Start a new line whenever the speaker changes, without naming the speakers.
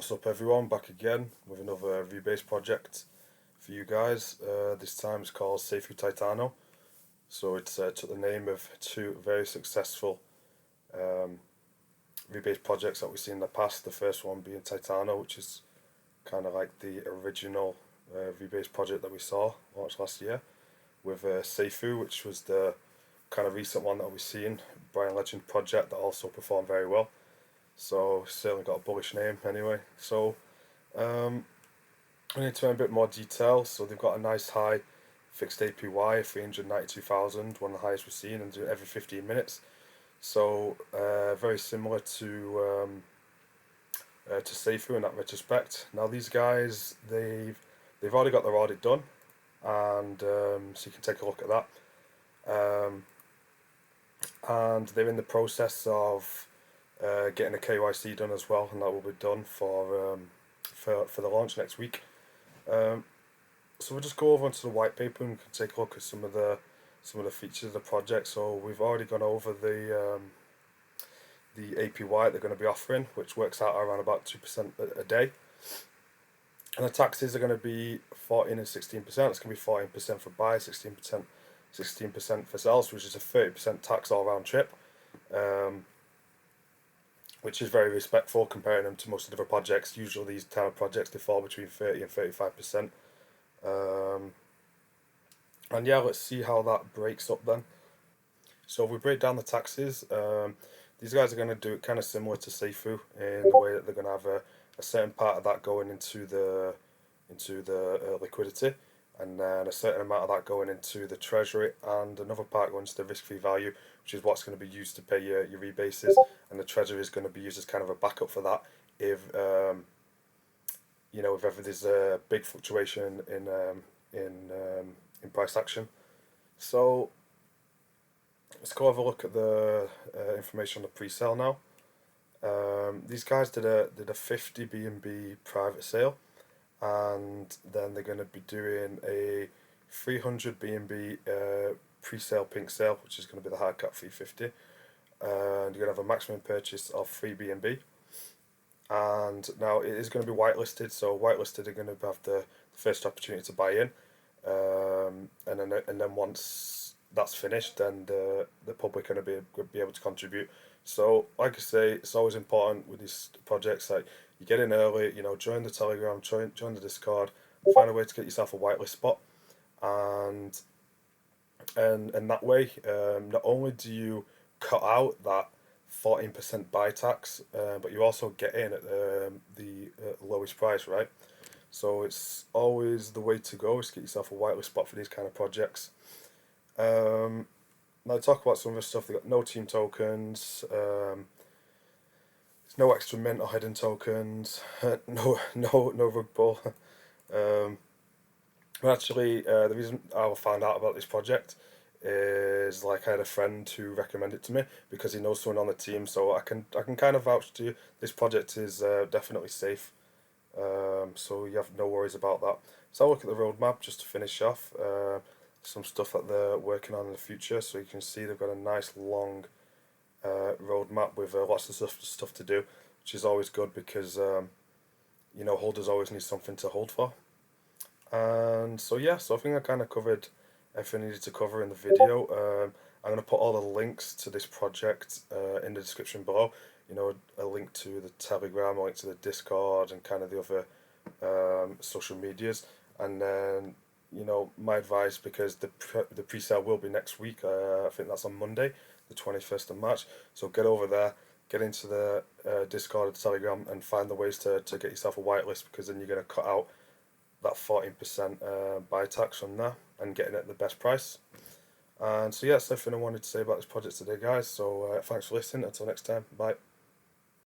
What's up everyone, back again with another Rebase project for you guys. This time it's called SafuTitano. So it's took the name of two very successful Rebase projects that we've seen in the past. The first one being Titano, which is kind of like the original Rebase project that we saw launched last year, with Safu, which was the kind of recent one that we've seen, Brian Legend project that also performed very well. So certainly got a bullish name anyway. So I need to in a bit more detail. So they've got a nice high fixed APY, 392,000, one of the highest we've seen, and do it every 15 minutes. So very similar to Safu in that retrospect. Now these guys, they've already got their audit done, and so you can take a look at that. And they're in the process of getting a KYC done as well, and that will be done for the launch next week. So we'll just go over onto the white paper and take a look at some of the features of the project. So we've already gone over the APY they're going to be offering, which works out around about 2% a day. And the taxes are going to be 14 and 16%. It's going to be 14% for buy, 16% for sales, which is a 30% tax all round trip. Which is very respectful comparing them to most of the other projects. Usually these kind of projects, they fall between 30 and 35%. And yeah, let's see how that breaks up then. So if we break down the taxes, these guys are going to do it kind of similar to Safu in the way that they're going to have a certain part of that going into the liquidity, and then a certain amount of that going into the treasury, and another part going into the risk-free value, which is what's going to be used to pay your rebases, and the treasury is going to be used as kind of a backup for that if if ever there's a big fluctuation in price action. So let's go have a look at the information on the pre-sale now. These guys did a 50 BNB private sale, and then they're going to be doing a 300 BNB pre-sale pink sale, which is going to be the hard cap 350, and you're going to have a maximum purchase of 3 BNB. And now it is going to be whitelisted, so whitelisted are going to have the first opportunity to buy in, and then once that's finished, then the public are going to be able to contribute. So like I say, it's always important with these projects that you get in early, join the Telegram, join the Discord, find a way to get yourself a whitelist spot, and that way, not only do you cut out that 14% buy tax, but you also get in at the lowest price, right? So it's always the way to go, is get yourself a whitelist spot for these kind of projects. Now talk about some of the stuff. They got no team tokens, there's no extra mint or hidden tokens, no rug pull. Actually, the reason I found out about this project is, like, I had a friend who recommended it to me because he knows someone on the team, so I can kind of vouch to you. This project is definitely safe, so you have no worries about that. So I'll look at the roadmap just to finish off. Some stuff that they're working on in the future, so you can see they've got a nice long roadmap with lots of stuff to do, which is always good because holders always need something to hold for. And so yeah, so I think I kind of covered everything I needed to cover in the video. I'm going to put all the links to this project in the description below. A link to the Telegram, a link to the Discord, and kind of the other social medias. And then my advice, because the pre-sale will be next week, I think that's on Monday, the 21st of March, so get over there, get into the Discord or the Telegram, and find the ways to get yourself a whitelist, because then you're going to cut out that 14% buy tax from there and getting it at the best price. And so yeah, that's everything I wanted to say about this project today, guys. So thanks for listening. Until next time, bye.